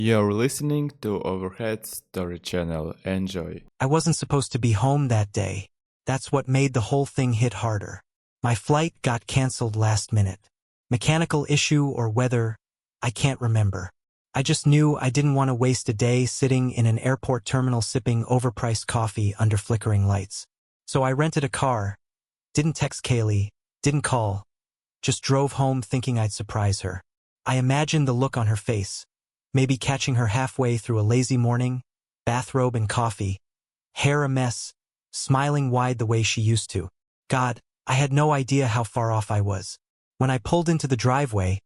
You're listening to Overhead Story Channel. Enjoy. I wasn't supposed to be home that day. That's what made the whole thing hit harder. My flight got canceled last minute. Mechanical issue or weather, I can't remember. I just knew I didn't want to waste a day sitting in an airport terminal sipping overpriced coffee under flickering lights. So I rented a car, didn't text Kaylee, didn't call, just drove home thinking I'd surprise her. I imagined the look on her face, maybe catching her halfway through a lazy morning, bathrobe and coffee, hair a mess, smiling wide the way she used to. God, I had no idea how far off I was. When I pulled into the driveway,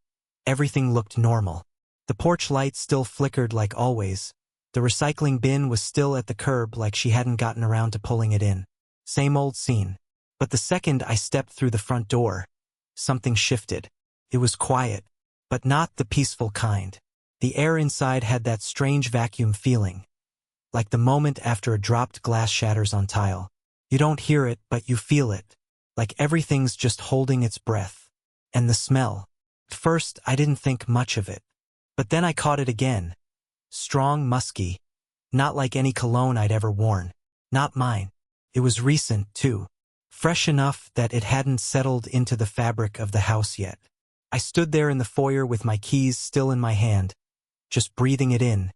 everything looked normal. The porch light still flickered like always. The recycling bin was still at the curb like she hadn't gotten around to pulling it in. Same old scene. But the second I stepped through the front door, something shifted. It was quiet, but not the peaceful kind. The air inside had that strange vacuum feeling, like the moment after a dropped glass shatters on tile. You don't hear it, but you feel it, like everything's just holding its breath. And the smell. At first, I didn't think much of it. But then I caught it again. Strong, musky. Not like any cologne I'd ever worn. Not mine. It was recent, too. Fresh enough that it hadn't settled into the fabric of the house yet. I stood there in the foyer with my keys still in my hand, just breathing it in,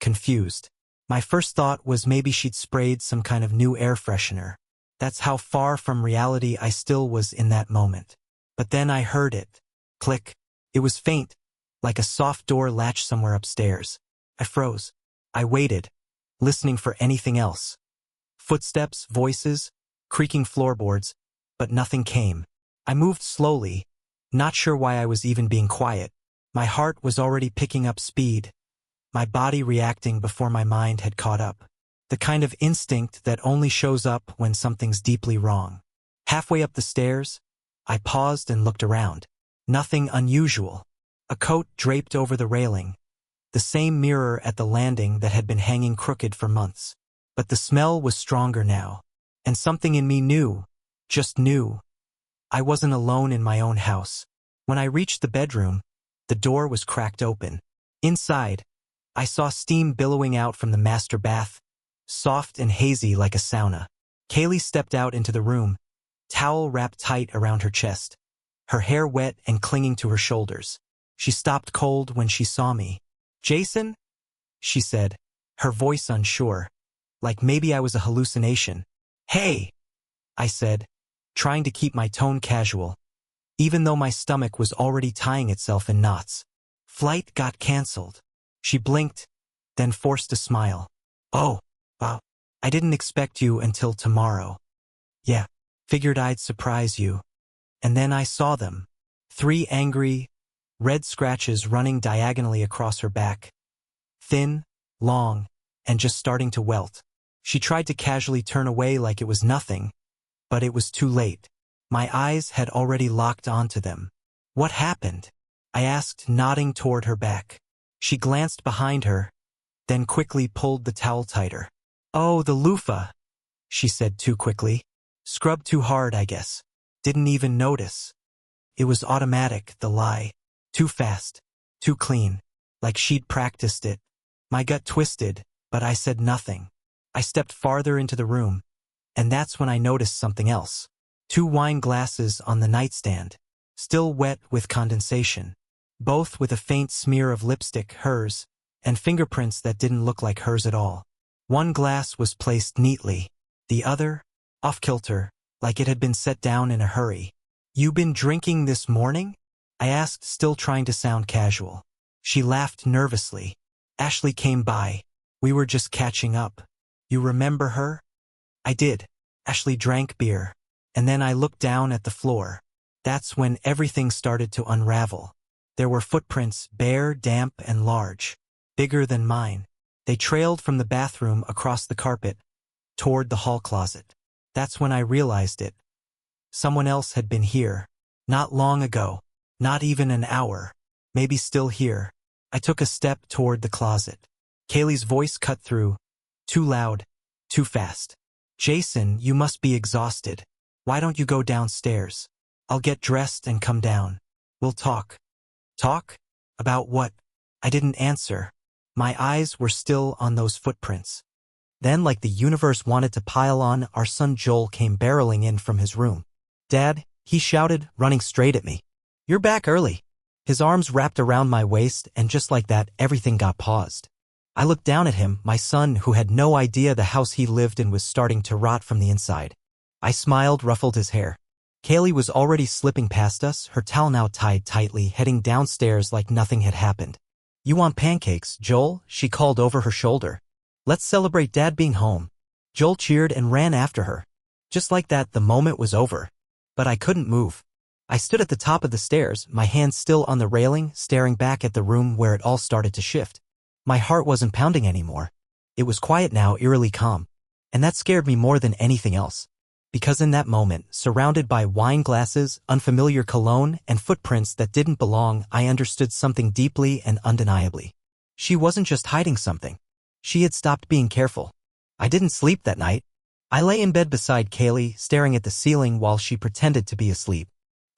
confused. My first thought was maybe she'd sprayed some kind of new air freshener. That's how far from reality I still was in that moment. But then I heard it. Click. It was faint, like a soft door latch somewhere upstairs. I froze. I waited, listening for anything else. Footsteps, voices, creaking floorboards, but nothing came. I moved slowly, not sure why I was even being quiet. My heart was already picking up speed, my body reacting before my mind had caught up. The kind of instinct that only shows up when something's deeply wrong. Halfway up the stairs, I paused and looked around. Nothing unusual. A coat draped over the railing. The same mirror at the landing that had been hanging crooked for months. But the smell was stronger now. And something in me knew, just knew. I wasn't alone in my own house. When I reached the bedroom, the door was cracked open. Inside, I saw steam billowing out from the master bath, soft and hazy like a sauna. Kaylee stepped out into the room, towel wrapped tight around her chest, her hair wet and clinging to her shoulders. She stopped cold when she saw me. "Jason?" she said, her voice unsure, like maybe I was a hallucination. "Hey," I said, trying to keep my tone casual, even though my stomach was already tying itself in knots. "Flight got canceled." She blinked, then forced a smile. "Oh, wow. I didn't expect you until tomorrow." "Yeah, figured I'd surprise you." And then I saw them. 3 angry, red scratches running diagonally across her back. Thin, long, and just starting to welt. She tried to casually turn away like it was nothing, but it was too late. My eyes had already locked onto them. "What happened?" I asked, nodding toward her back. She glanced behind her, then quickly pulled the towel tighter. "Oh, the loofah," she said too quickly. "Scrubbed too hard, I guess. Didn't even notice." It was automatic, the lie. Too fast, too clean, like she'd practiced it. My gut twisted, but I said nothing. I stepped farther into the room, and that's when I noticed something else. 2 wine glasses on the nightstand, still wet with condensation, both with a faint smear of lipstick, hers, and fingerprints that didn't look like hers at all. One glass was placed neatly, the other, off-kilter, like it had been set down in a hurry. "You been drinking this morning?" I asked, still trying to sound casual. She laughed nervously. "Ashley came by. We were just catching up. You remember her?" I did. Ashley drank beer. And then I looked down at the floor. That's when everything started to unravel. There were footprints, bare, damp, and large. Bigger than mine. They trailed from the bathroom across the carpet, toward the hall closet. That's when I realized it. Someone else had been here. Not long ago. Not even an hour. Maybe still here. I took a step toward the closet. Kaylee's voice cut through. Too loud. Too fast. "Jason, you must be exhausted. Why don't you go downstairs? I'll get dressed and come down. We'll talk." "Talk? About what?" I didn't answer. My eyes were still on those footprints. Then, like the universe wanted to pile on, our son Joel came barreling in from his room. "Dad," he shouted, running straight at me. "You're back early." His arms wrapped around my waist, and just like that, everything got paused. I looked down at him, my son who had no idea the house he lived in was starting to rot from the inside. I smiled, ruffled his hair. Kaylee was already slipping past us, her towel now tied tightly, heading downstairs like nothing had happened. "You want pancakes, Joel?" she called over her shoulder. "Let's celebrate Dad being home." Joel cheered and ran after her. Just like that, the moment was over. But I couldn't move. I stood at the top of the stairs, my hands still on the railing, staring back at the room where it all started to shift. My heart wasn't pounding anymore. It was quiet now, eerily calm. And that scared me more than anything else. Because in that moment, surrounded by wine glasses, unfamiliar cologne, and footprints that didn't belong, I understood something deeply and undeniably. She wasn't just hiding something. She had stopped being careful. I didn't sleep that night. I lay in bed beside Kaylee, staring at the ceiling while she pretended to be asleep.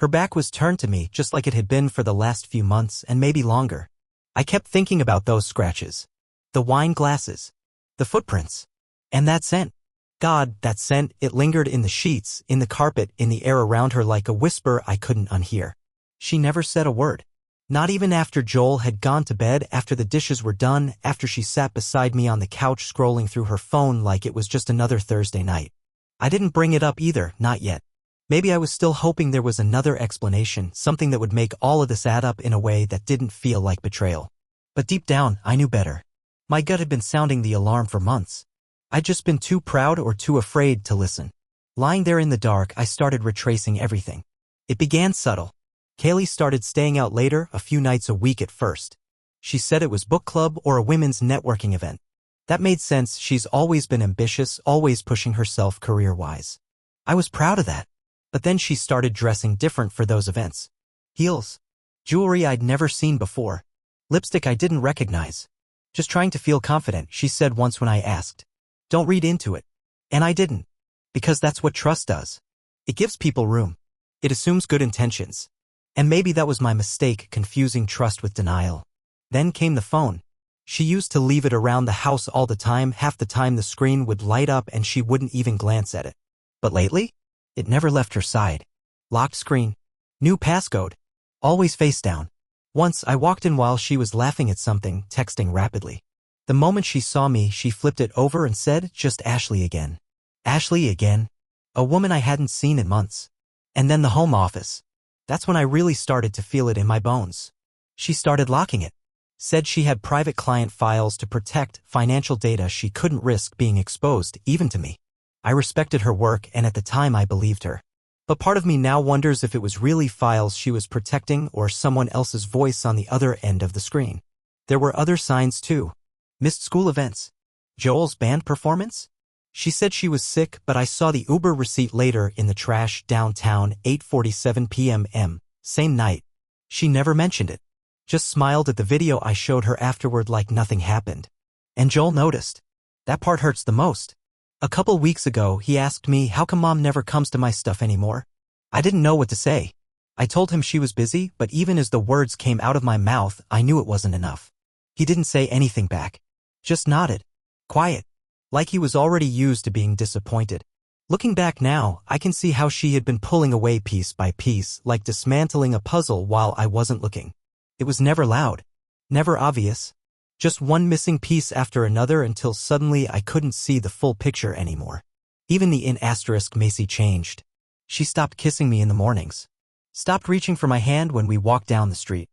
Her back was turned to me just like it had been for the last few months and maybe longer. I kept thinking about those scratches. The wine glasses. The footprints. And that scent. God, that scent, it lingered in the sheets, in the carpet, in the air around her like a whisper I couldn't unhear. She never said a word. Not even after Joel had gone to bed, after the dishes were done, after she sat beside me on the couch scrolling through her phone like it was just another Thursday night. I didn't bring it up either, not yet. Maybe I was still hoping there was another explanation, something that would make all of this add up in a way that didn't feel like betrayal. But deep down, I knew better. My gut had been sounding the alarm for months. I'd just been too proud or too afraid to listen. Lying there in the dark, I started retracing everything. It began subtle. Kaylee started staying out later, a few nights a week at first. She said it was book club or a women's networking event. That made sense, she's always been ambitious, always pushing herself career-wise. I was proud of that. But then she started dressing different for those events. Heels. Jewelry I'd never seen before. Lipstick I didn't recognize. "Just trying to feel confident," she said once when I asked. "Don't read into it." And I didn't. Because that's what trust does. It gives people room. It assumes good intentions. And maybe that was my mistake, confusing trust with denial. Then came the phone. She used to leave it around the house all the time, half the time the screen would light up and she wouldn't even glance at it. But lately, it never left her side. Locked screen. New passcode. Always face down. Once I walked in while she was laughing at something, texting rapidly. The moment she saw me, she flipped it over and said, "Just Ashley again." Ashley again? A woman I hadn't seen in months. And then the home office. That's when I really started to feel it in my bones. She started locking it. Said she had private client files to protect, financial data she couldn't risk being exposed, even to me. I respected her work, and at the time I believed her. But part of me now wonders if it was really files she was protecting or someone else's voice on the other end of the screen. There were other signs too. Missed school events. Joel's band performance? She said she was sick, but I saw the Uber receipt later in the trash downtown, 8:47 p.m. Same night. She never mentioned it. Just smiled at the video I showed her afterward like nothing happened. And Joel noticed. That part hurts the most. A couple weeks ago, he asked me how come Mom never comes to my stuff anymore. I didn't know what to say. I told him she was busy, but even as the words came out of my mouth, I knew it wasn't enough. He didn't say anything back. Just nodded. Quiet. Like he was already used to being disappointed. Looking back now, I can see how she had been pulling away piece by piece, like dismantling a puzzle while I wasn't looking. It was never loud. Never obvious. Just one missing piece after another until suddenly I couldn't see the full picture anymore. Even the in asterisk Macy changed. She stopped kissing me in the mornings. Stopped reaching for my hand when we walked down the street.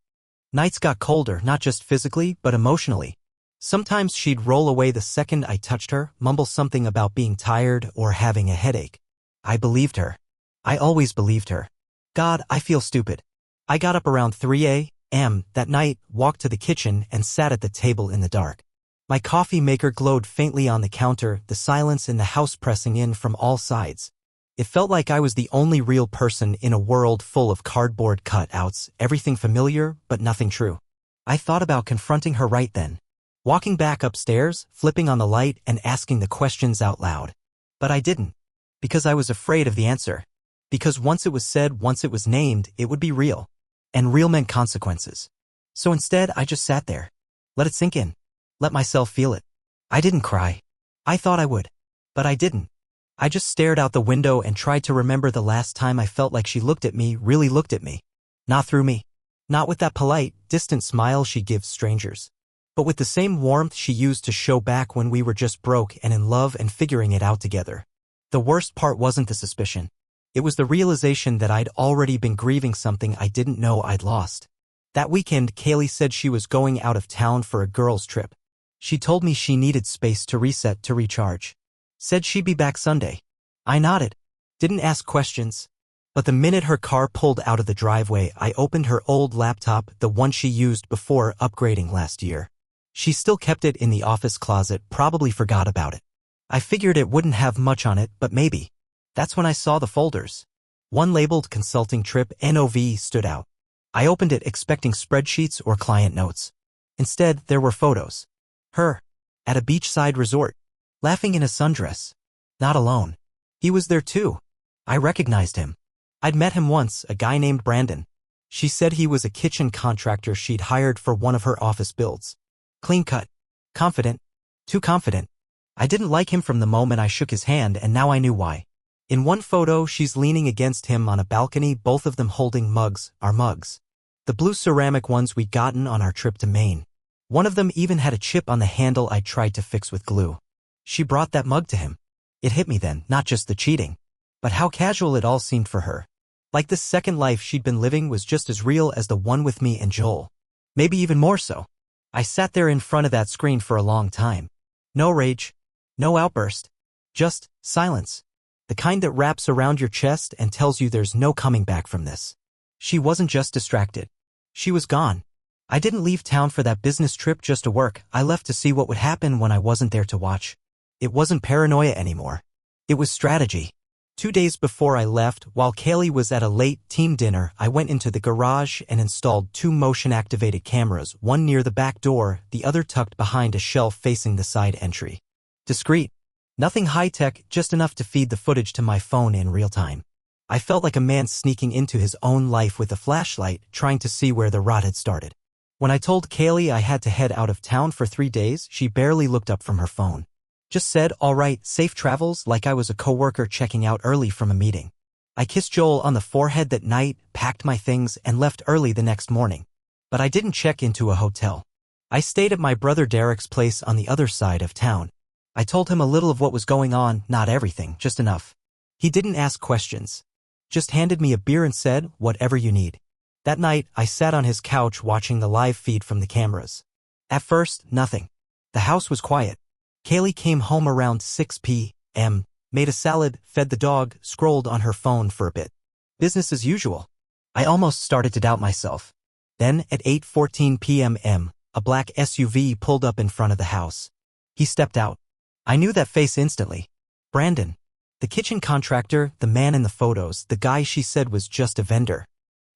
Nights got colder, not just physically, but emotionally. Sometimes she'd roll away the second I touched her, mumble something about being tired or having a headache. I believed her. I always believed her. God, I feel stupid. I got up around 3 a.m. that night, walked to the kitchen, and sat at the table in the dark. My coffee maker glowed faintly on the counter, the silence in the house pressing in from all sides. It felt like I was the only real person in a world full of cardboard cutouts, everything familiar, but nothing true. I thought about confronting her right then. Walking back upstairs, flipping on the light, and asking the questions out loud. But I didn't. Because I was afraid of the answer. Because once it was said, once it was named, it would be real. And real meant consequences. So instead, I just sat there. Let it sink in. let myself feel it. I didn't cry. I thought I would. But I didn't. I just stared out the window and tried to remember the last time I felt like she looked at me, really looked at me. Not through me. Not with that polite, distant smile she gives strangers. But with the same warmth she used to show back when we were just broke and in love and figuring it out together. The worst part wasn't the suspicion. It was the realization that I'd already been grieving something I didn't know I'd lost. That weekend, Kaylee said she was going out of town for a girls' trip. She told me she needed space to reset, to recharge. Said she'd be back Sunday. I nodded. Didn't ask questions. But the minute her car pulled out of the driveway, I opened her old laptop, the one she used before upgrading last year. She still kept it in the office closet, probably forgot about it. I figured it wouldn't have much on it, but maybe. That's when I saw the folders. One labeled Consulting Trip NOV stood out. I opened it expecting spreadsheets or client notes. Instead, there were photos. Her. At a beachside resort. Laughing in a sundress. Not alone. He was there too. I recognized him. I'd met him once, a guy named Brandon. She said he was a kitchen contractor she'd hired for one of her office builds. Clean-cut. Confident. Too confident. I didn't like him from the moment I shook his hand, and now I knew why. In one photo, she's leaning against him on a balcony, both of them holding mugs, our mugs. The blue ceramic ones we'd gotten on our trip to Maine. One of them even had a chip on the handle I tried to fix with glue. She brought that mug to him. It hit me then, not just the cheating, but how casual it all seemed for her. Like this second life she'd been living was just as real as the one with me and Joel. Maybe even more so. I sat there in front of that screen for a long time. No rage. No outburst. Just silence. The kind that wraps around your chest and tells you there's no coming back from this. She wasn't just distracted. She was gone. I didn't leave town for that business trip just to work. I left to see what would happen when I wasn't there to watch. It wasn't paranoia anymore. It was strategy. 2 days before I left, while Kaylee was at a late team dinner, I went into the garage and installed 2 motion-activated cameras, one near the back door, the other tucked behind a shelf facing the side entry. Discreet. Nothing high-tech, just enough to feed the footage to my phone in real time. I felt like a man sneaking into his own life with a flashlight, trying to see where the rot had started. When I told Kaylee I had to head out of town for 3 days, she barely looked up from her phone. Just said, all right, safe travels, like I was a coworker checking out early from a meeting. I kissed Joel on the forehead that night, packed my things, and left early the next morning. But I didn't check into a hotel. I stayed at my brother Derek's place on the other side of town. I told him a little of what was going on, not everything, just enough. He didn't ask questions. Just handed me a beer and said, whatever you need. That night, I sat on his couch watching the live feed from the cameras. At first, nothing. The house was quiet. Kaylee came home around 6 p.m., made a salad, fed the dog, scrolled on her phone for a bit. Business as usual. I almost started to doubt myself. Then, at 8:14 p.m., a black SUV pulled up in front of the house. He stepped out. I knew that face instantly. Brandon. The kitchen contractor, the man in the photos, the guy she said was just a vendor.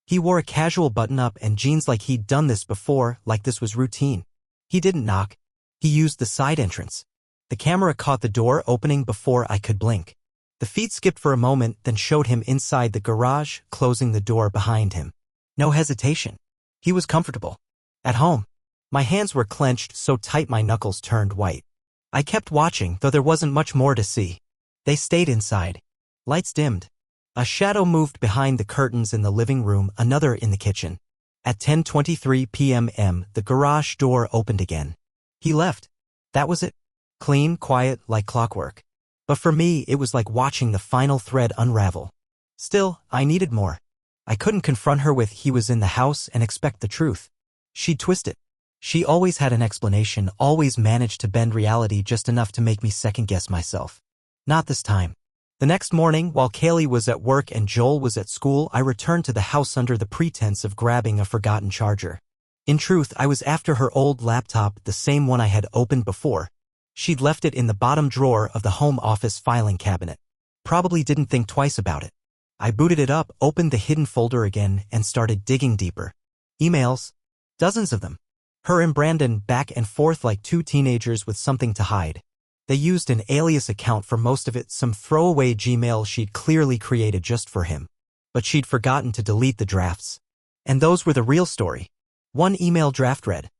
He wore a casual button-up and jeans like he'd done this before, like this was routine. He didn't knock. He used the side entrance. The camera caught the door opening before I could blink. The feed skipped for a moment, then showed him inside the garage, closing the door behind him. No hesitation. He was comfortable. At home. My hands were clenched so tight my knuckles turned white. I kept watching, though there wasn't much more to see. They stayed inside. Lights dimmed. A shadow moved behind the curtains in the living room, another in the kitchen. At 10:23 p.m., the garage door opened again. He left. That was it. Clean, quiet, like clockwork. But for me, it was like watching the final thread unravel. Still, I needed more. I couldn't confront her with he was in the house and expect the truth. She'd twist it. She always had an explanation, always managed to bend reality just enough to make me second-guess myself. Not this time. The next morning, while Kaylee was at work and Joel was at school, I returned to the house under the pretense of grabbing a forgotten charger. In truth, I was after her old laptop, the same one I had opened before. She'd left it in the bottom drawer of the home office filing cabinet. Probably didn't think twice about it. I booted it up, opened the hidden folder again, and started digging deeper. Emails. Dozens of them. Her and Brandon back and forth like 2 teenagers with something to hide. They used an alias account for most of it, some throwaway Gmail she'd clearly created just for him. But she'd forgotten to delete the drafts. And those were the real story. One email draft read,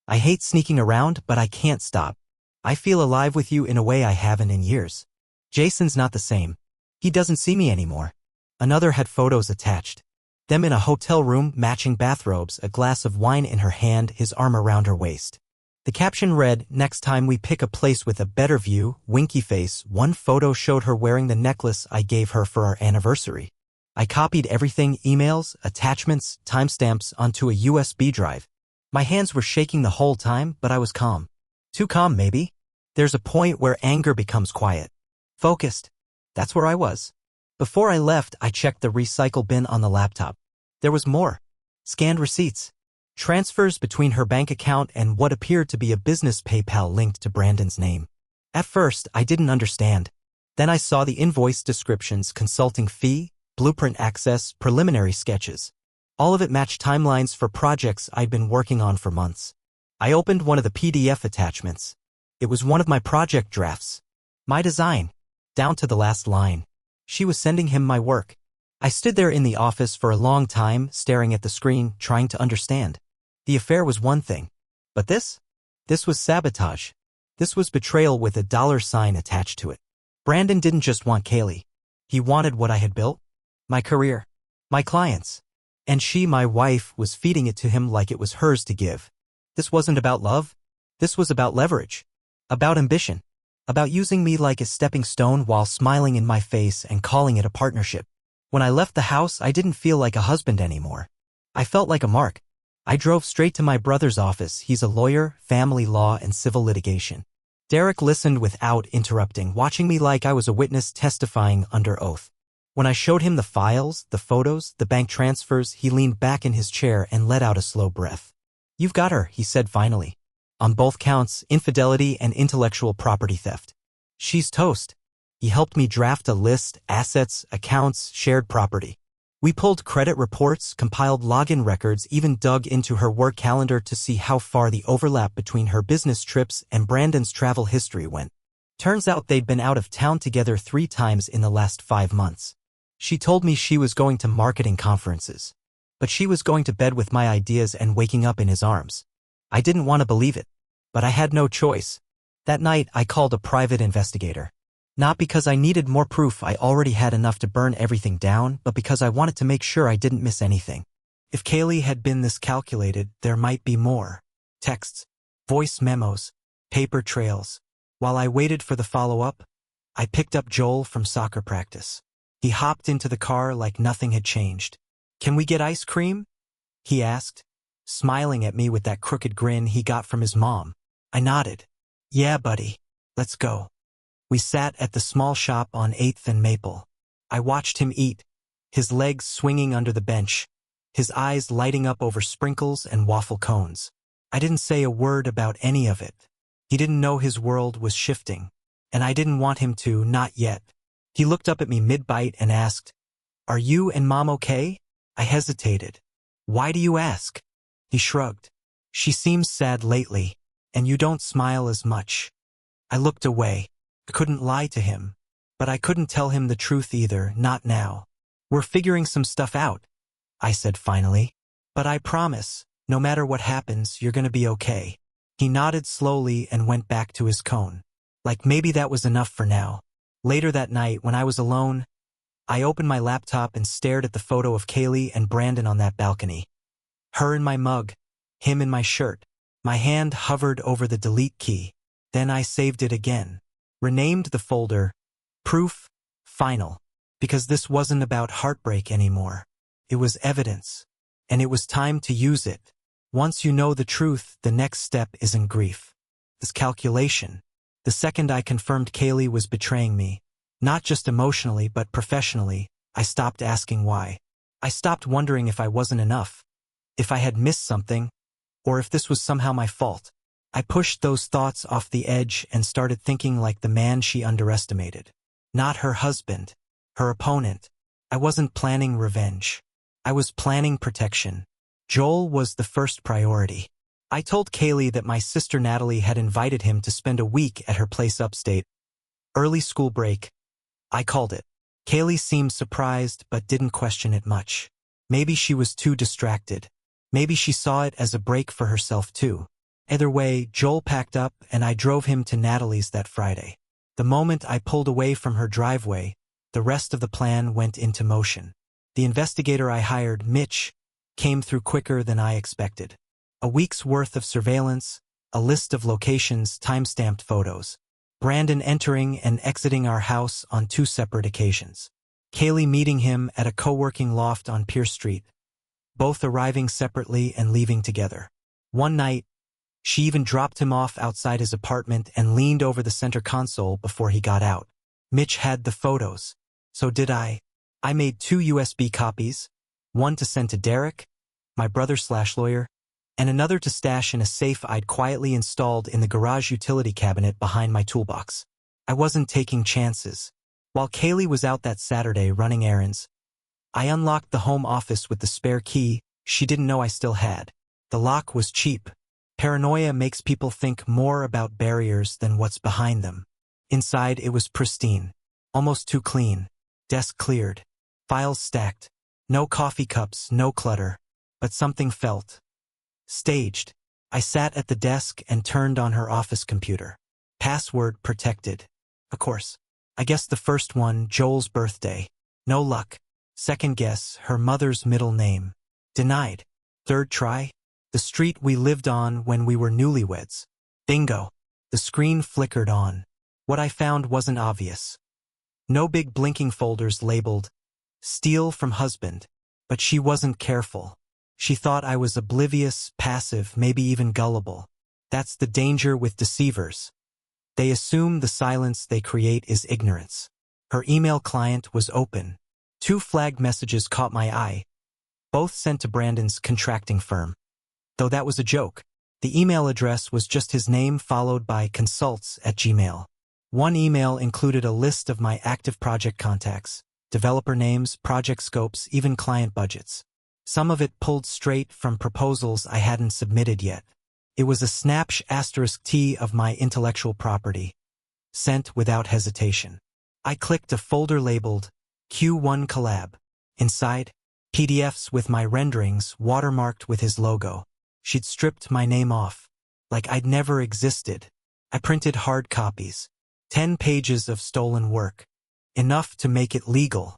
I hate sneaking around, but I can't stop. I feel alive with you in a way I haven't in years. Jason's not the same. He doesn't see me anymore. Another had photos attached. Them in a hotel room, matching bathrobes, a glass of wine in her hand, his arm around her waist. The caption read, "Next time we pick a place with a better view, winky face." One photo showed her wearing the necklace I gave her for our anniversary. I copied everything, emails, attachments, timestamps, onto a USB drive. My hands were shaking the whole time, but I was calm. Too calm, maybe? There's a point where anger becomes quiet. Focused. That's where I was. Before I left, I checked the recycle bin on the laptop. There was more. Scanned receipts. Transfers between her bank account and what appeared to be a business PayPal linked to Brandon's name. At first, I didn't understand. Then I saw the invoice descriptions: consulting fee, blueprint access, preliminary sketches. All of it matched timelines for projects I'd been working on for months. I opened one of the PDF attachments. It was one of my project drafts. My design. Down to the last line. She was sending him my work. I stood there in the office for a long time, staring at the screen, trying to understand. The affair was one thing. But this? This was sabotage. This was betrayal with a $sign attached to it. Brandon didn't just want Kaylee. He wanted what I had built. My career. My clients. And she, my wife, was feeding it to him like it was hers to give. This wasn't about love. This was about leverage. About ambition. About using me like a stepping stone while smiling in my face and calling it a partnership. When I left the house, I didn't feel like a husband anymore. I felt like a mark. I drove straight to my brother's office. He's a lawyer, family law and civil litigation. Derek listened without interrupting, watching me like I was a witness testifying under oath. When I showed him the files, the photos, the bank transfers, he leaned back in his chair and let out a slow breath. "You've got her," he said finally. "On both counts, infidelity and intellectual property theft. She's toast." He helped me draft a list: assets, accounts, shared property. We pulled credit reports, compiled login records, even dug into her work calendar to see how far the overlap between her business trips and Brandon's travel history went. Turns out they'd been out of town together 3 times in the last 5 months. She told me she was going to marketing conferences. But she was going to bed with my ideas and waking up in his arms. I didn't want to believe it. But I had no choice. That night, I called a private investigator. Not because I needed more proof, I already had enough to burn everything down, but because I wanted to make sure I didn't miss anything. If Kaylee had been this calculated, there might be more. Texts, voice memos, paper trails. While I waited for the follow-up, I picked up Joel from soccer practice. He hopped into the car like nothing had changed. "Can we get ice cream?" he asked, smiling at me with that crooked grin he got from his mom. I nodded. "Yeah, buddy. Let's go." We sat at the small shop on 8th and Maple. I watched him eat, his legs swinging under the bench, his eyes lighting up over sprinkles and waffle cones. I didn't say a word about any of it. He didn't know his world was shifting, and I didn't want him to, not yet. He looked up at me mid-bite and asked, "Are you and Mom okay?" I hesitated. "Why do you ask?" He shrugged. "She seems sad lately, and you don't smile as much." I looked away. I couldn't lie to him, but I couldn't tell him the truth either, not now. "We're figuring some stuff out," I said finally. "But I promise, no matter what happens, you're gonna be okay." He nodded slowly and went back to his cone. Like maybe that was enough for now. Later that night, when I was alone, I opened my laptop and stared at the photo of Kaylee and Brandon on that balcony. Her in my mug, him in my shirt. My hand hovered over the delete key. Then I saved it again. Renamed the folder Proof Final, because this wasn't about heartbreak anymore. It was evidence, and it was time to use it. Once you know the truth, the next step isn't grief. It's calculation. The second I confirmed Kaylee was betraying me, not just emotionally but professionally, I stopped asking why. I stopped wondering if I wasn't enough, if I had missed something, or if this was somehow my fault. I pushed those thoughts off the edge and started thinking like the man she underestimated. Not her husband, her opponent. I wasn't planning revenge. I was planning protection. Joel was the first priority. I told Kaylee that my sister Natalie had invited him to spend a week at her place upstate. Early school break. I called it. Kaylee seemed surprised but didn't question it much. Maybe she was too distracted. Maybe she saw it as a break for herself too. Either way, Joel packed up and I drove him to Natalie's that Friday. The moment I pulled away from her driveway, the rest of the plan went into motion. The investigator I hired, Mitch, came through quicker than I expected. A week's worth of surveillance, a list of locations, time-stamped photos. Brandon entering and exiting our house on 2 separate occasions. Kaylee meeting him at a co-working loft on Pierce Street, both arriving separately and leaving together. One night, she even dropped him off outside his apartment and leaned over the center console before he got out. Mitch had the photos. So did I. I made 2 USB copies, one to send to Derek, my brother/lawyer, and another to stash in a safe I'd quietly installed in the garage utility cabinet behind my toolbox. I wasn't taking chances. While Kaylee was out that Saturday running errands, I unlocked the home office with the spare key she didn't know I still had. The lock was cheap. Paranoia makes people think more about barriers than what's behind them. Inside, it was pristine, almost too clean. Desk cleared, files stacked, no coffee cups, no clutter, but something felt staged. I sat at the desk and turned on her office computer. Password protected. Of course. I guessed the first one, Joel's birthday. No luck. Second guess, her mother's middle name. Denied. Third try, the street we lived on when we were newlyweds. Bingo. The screen flickered on. What I found wasn't obvious. No big blinking folders labeled, "Steal from husband." But she wasn't careful. She thought I was oblivious, passive, maybe even gullible. That's the danger with deceivers. They assume the silence they create is ignorance. Her email client was open. 2 flagged messages caught my eye, both sent to Brandon's contracting firm. Though that was a joke. The email address was just his name followed by consults@gmail. One email included a list of my active project contacts, developer names, project scopes, even client budgets. Some of it pulled straight from proposals I hadn't submitted yet. It was a **T of my intellectual property, sent without hesitation. I clicked a folder labeled Q1 Collab. Inside, PDFs with my renderings watermarked with his logo. She'd stripped my name off, like I'd never existed. I printed hard copies. 10 pages of stolen work. Enough to make it legal.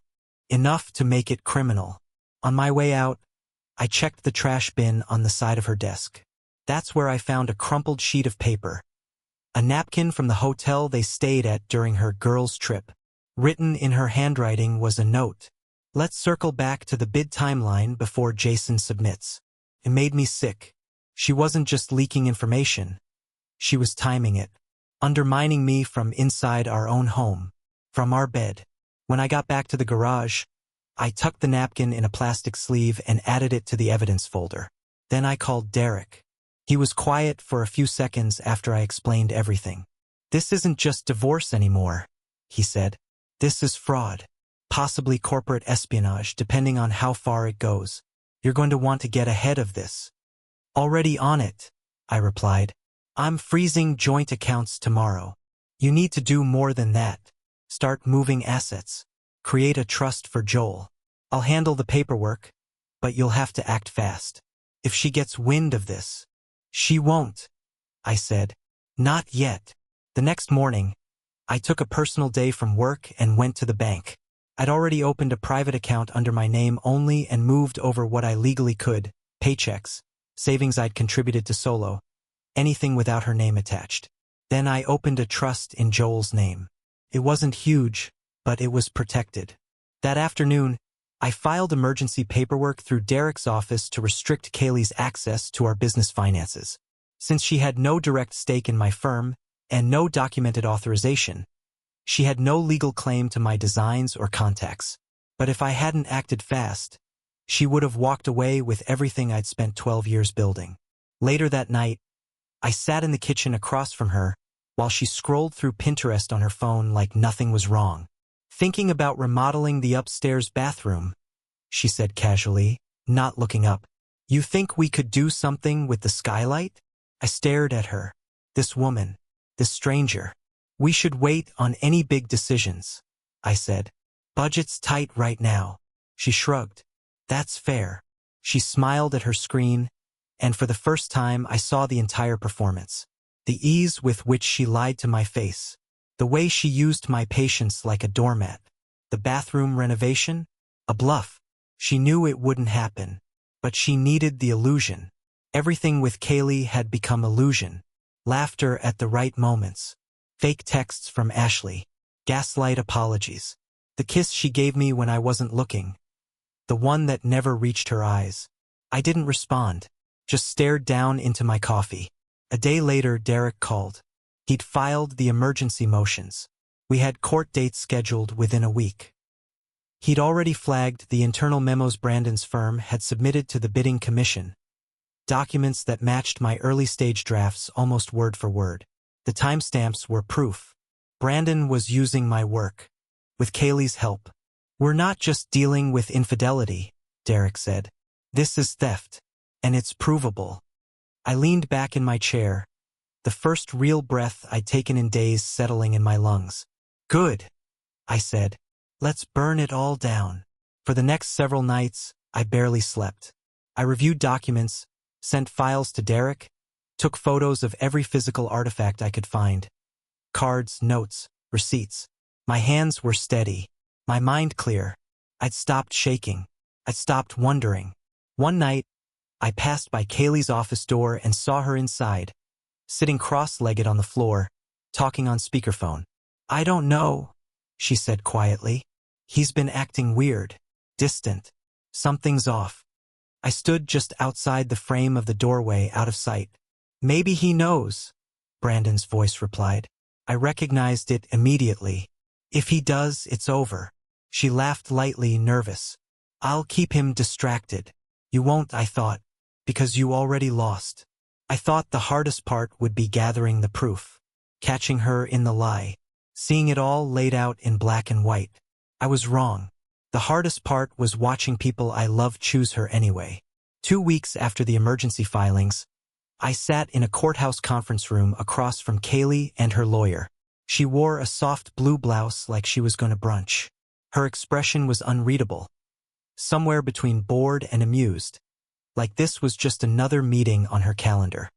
Enough to make it criminal. On my way out, I checked the trash bin on the side of her desk. That's where I found a crumpled sheet of paper. A napkin from the hotel they stayed at during her girls' trip. Written in her handwriting was a note. "Let's circle back to the bid timeline before Jason submits." It made me sick. She wasn't just leaking information. She was timing it. Undermining me from inside our own home. From our bed. When I got back to the garage, I tucked the napkin in a plastic sleeve and added it to the evidence folder. Then I called Derek. He was quiet for a few seconds after I explained everything. "This isn't just divorce anymore," he said. "This is fraud. Possibly corporate espionage, depending on how far it goes. You're going to want to get ahead of this." "Already on it," I replied. "I'm freezing joint accounts tomorrow. You need to do more than that. Start moving assets. Create a trust for Joel. I'll handle the paperwork, but you'll have to act fast. If she gets wind of this." "She won't," I said. "Not yet." The next morning, I took a personal day from work and went to the bank. I'd already opened a private account under my name only and moved over what I legally could, paychecks, savings I'd contributed to Solo, anything without her name attached. Then I opened a trust in Joel's name. It wasn't huge, but it was protected. That afternoon, I filed emergency paperwork through Derek's office to restrict Kaylee's access to our business finances. Since she had no direct stake in my firm and no documented authorization, she had no legal claim to my designs or contacts. But if I hadn't acted fast, she would have walked away with everything I'd spent 12 years building. Later that night, I sat in the kitchen across from her while she scrolled through Pinterest on her phone like nothing was wrong. "Thinking about remodeling the upstairs bathroom," she said casually, not looking up. "You think we could do something with the skylight?" I stared at her. This woman, this stranger. "We should wait on any big decisions," I said. "Budget's tight right now." She shrugged. "That's fair." She smiled at her screen, and for the first time I saw the entire performance. The ease with which she lied to my face. The way she used my patience like a doormat. The bathroom renovation? A bluff. She knew it wouldn't happen. But she needed the illusion. Everything with Kaylee had become illusion. Laughter at the right moments. Fake texts from Ashley. Gaslight apologies. The kiss she gave me when I wasn't looking. The one that never reached her eyes. I didn't respond. Just stared down into my coffee. A day later, Derek called. He'd filed the emergency motions. We had court dates scheduled within a week. He'd already flagged the internal memos Brandon's firm had submitted to the bidding commission. Documents that matched my early-stage drafts almost word for word. The timestamps were proof. Brandon was using my work. With Kaylee's help. We're not just dealing with infidelity, Derek said. This is theft. And it's provable. I leaned back in my chair, the first real breath I'd taken in days settling in my lungs. Good, I said. Let's burn it all down. For the next several nights, I barely slept. I reviewed documents, sent files to Derek, took photos of every physical artifact I could find. Cards, notes, receipts. My hands were steady, my mind clear. I'd stopped shaking. I'd stopped wondering. One night, I passed by Kaylee's office door and saw her inside, sitting cross-legged on the floor, talking on speakerphone. I don't know, she said quietly. He's been acting weird, distant. Something's off. I stood just outside the frame of the doorway, out of sight. Maybe he knows, Brandon's voice replied. I recognized it immediately. If he does, it's over. She laughed lightly, nervous. I'll keep him distracted. You won't, I thought, because you already lost. I thought the hardest part would be gathering the proof, catching her in the lie, seeing it all laid out in black and white. I was wrong. The hardest part was watching people I loved choose her anyway. 2 weeks after the emergency filings, I sat in a courthouse conference room across from Kaylee and her lawyer. She wore a soft blue blouse like she was going to brunch. Her expression was unreadable, somewhere between bored and amused, like this was just another meeting on her calendar.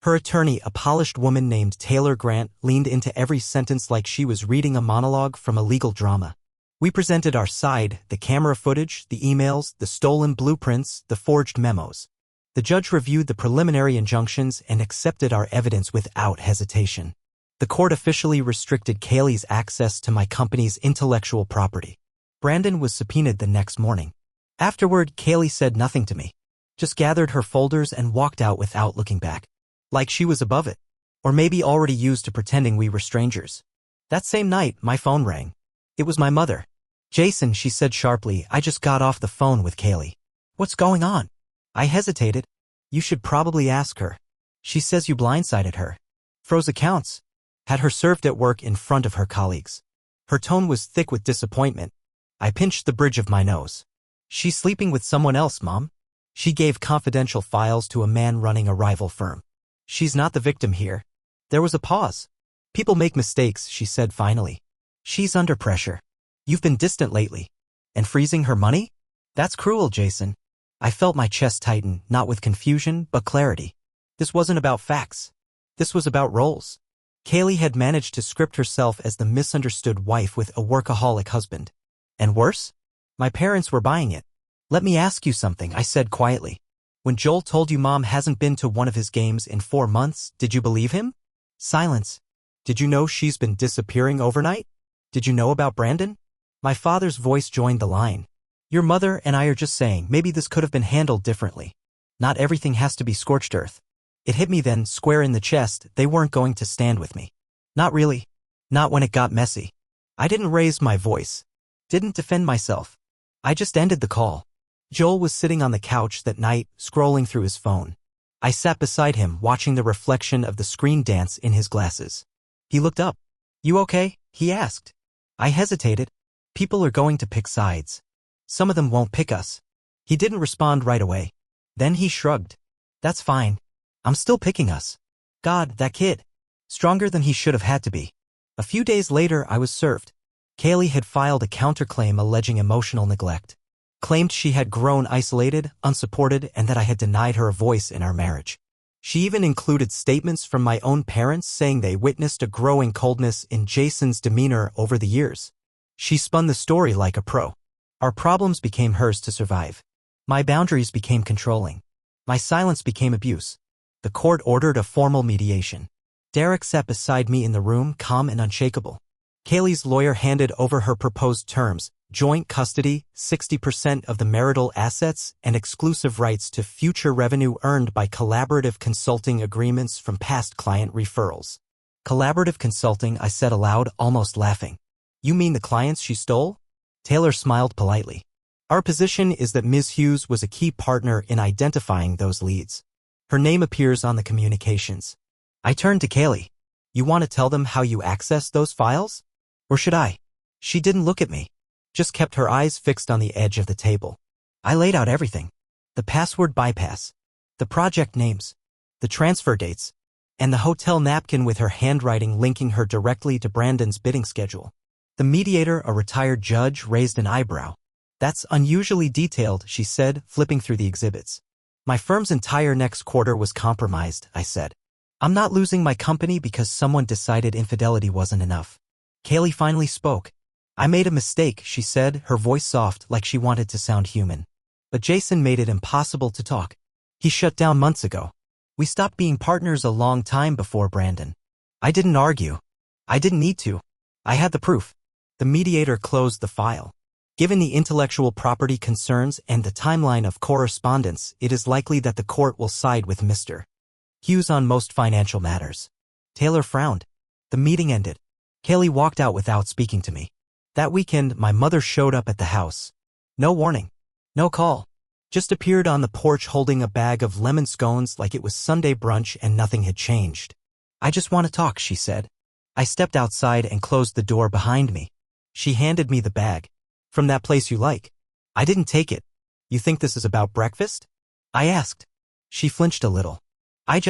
Her attorney, a polished woman named Taylor Grant, leaned into every sentence like she was reading a monologue from a legal drama. We presented our side, the camera footage, the emails, the stolen blueprints, the forged memos. The judge reviewed the preliminary injunctions and accepted our evidence without hesitation. The court officially restricted Kaylee's access to my company's intellectual property. Brandon was subpoenaed the next morning. Afterward, Kaylee said nothing to me, just gathered her folders and walked out without looking back. Like she was above it. Or maybe already used to pretending we were strangers. That same night, my phone rang. It was my mother. Jason, she said sharply, I just got off the phone with Kaylee. What's going on? I hesitated. You should probably ask her. She says you blindsided her. Froze accounts. Had her served at work in front of her colleagues. Her tone was thick with disappointment. I pinched the bridge of my nose. She's sleeping with someone else, Mom. She gave confidential files to a man running a rival firm. She's not the victim here. There was a pause. People make mistakes, she said finally. She's under pressure. You've been distant lately. And freezing her money? That's cruel, Jason. I felt my chest tighten, not with confusion, but clarity. This wasn't about facts. This was about roles. Kaylee had managed to script herself as the misunderstood wife with a workaholic husband. And worse? My parents were buying it. Let me ask you something, I said quietly. When Joel told you Mom hasn't been to one of his games in 4 months, did you believe him? Silence. Did you know she's been disappearing overnight? Did you know about Brandon? My father's voice joined the line. Your mother and I are just saying maybe this could have been handled differently. Not everything has to be scorched earth. It hit me then, square in the chest, they weren't going to stand with me. Not really. Not when it got messy. I didn't raise my voice. Didn't defend myself. I just ended the call. Joel was sitting on the couch that night, scrolling through his phone. I sat beside him, watching the reflection of the screen dance in his glasses. He looked up. You okay? He asked. I hesitated. People are going to pick sides. Some of them won't pick us. He didn't respond right away. Then he shrugged. That's fine. I'm still picking us. God, that kid. Stronger than he should have had to be. A few days later, I was served. Kaylee had filed a counterclaim alleging emotional neglect. claimed she had grown isolated, unsupported, and that I had denied her a voice in our marriage. She even included statements from my own parents saying they witnessed a growing coldness in Jason's demeanor over the years. She spun the story like a pro. Our problems became hers to survive. My boundaries became controlling. My silence became abuse. The court ordered a formal mediation. Derek sat beside me in the room, calm and unshakable. Kaylee's lawyer handed over her proposed terms: joint custody, 60% of the marital assets, and exclusive rights to future revenue earned by collaborative consulting agreements from past client referrals. Collaborative consulting, I said aloud, almost laughing. You mean the clients she stole? Taylor smiled politely. Our position is that Ms. Hughes was a key partner in identifying those leads. Her name appears on the communications. I turned to Kaylee. You want to tell them how you accessed those files? Or should I? She didn't look at me, just kept her eyes fixed on the edge of the table. I laid out everything. The password bypass, the project names, the transfer dates, and the hotel napkin with her handwriting linking her directly to Brandon's bidding schedule. The mediator, a retired judge, raised an eyebrow. That's unusually detailed, she said, flipping through the exhibits. My firm's entire next quarter was compromised, I said. I'm not losing my company because someone decided infidelity wasn't enough. Kaylee finally spoke. I made a mistake, she said, her voice soft like she wanted to sound human. But Jason made it impossible to talk. He shut down months ago. We stopped being partners a long time before Brandon. I didn't argue. I didn't need to. I had the proof. The mediator closed the file. Given the intellectual property concerns and the timeline of correspondence, it is likely that the court will side with Mr. Hughes on most financial matters. Taylor frowned. The meeting ended. Kaylee walked out without speaking to me. That weekend, my mother showed up at the house. No warning. No call. Just appeared on the porch holding a bag of lemon scones like it was Sunday brunch and nothing had changed. I just want to talk, she said. I stepped outside and closed the door behind me. She handed me the bag. From that place you like. I didn't take it. You think this is about breakfast? I asked. She flinched a little. I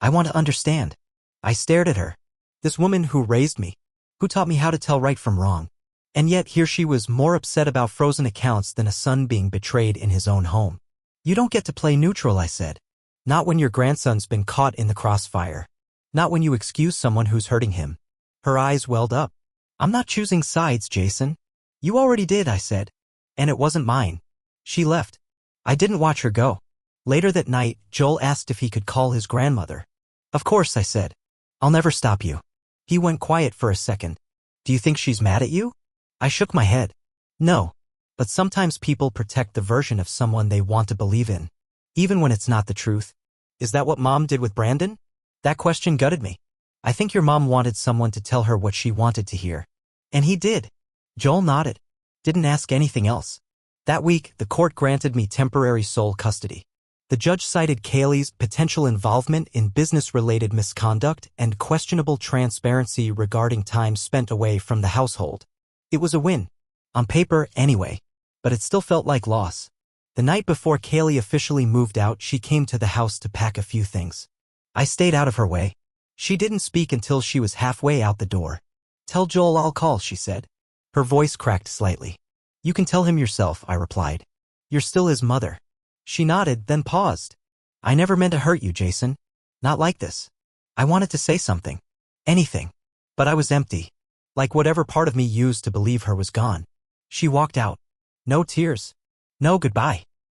want to understand. I stared at her. This woman who raised me, who taught me how to tell right from wrong. And yet here she was more upset about frozen accounts than a son being betrayed in his own home. You don't get to play neutral, I said. Not when your grandson's been caught in the crossfire. Not when you excuse someone who's hurting him. Her eyes welled up. I'm not choosing sides, Jason. You already did, I said. And it wasn't mine. She left. I didn't watch her go. Later that night, Joel asked if he could call his grandmother. Of course, I said. I'll never stop you. He went quiet for a second. Do you think she's mad at you? I shook my head. No. But sometimes people protect the version of someone they want to believe in, even when it's not the truth. Is that what Mom did with Brandon? That question gutted me. I think your mom wanted someone to tell her what she wanted to hear. And he did. Joel nodded. Didn't ask anything else. That week, the court granted me temporary sole custody. The judge cited Kaylee's potential involvement in business-related misconduct and questionable transparency regarding time spent away from the household. It was a win. On paper, anyway. But it still felt like loss. The night before Kaylee officially moved out, she came to the house to pack a few things. I stayed out of her way. She didn't speak until she was halfway out the door. Tell Joel I'll call, she said. Her voice cracked slightly. You can tell him yourself, I replied. You're still his mother. She nodded, then paused. I never meant to hurt you, Jason. Not like this. I wanted to say something. Anything. But I was empty. Like whatever part of me used to believe her was gone. She walked out. No tears. No goodbye.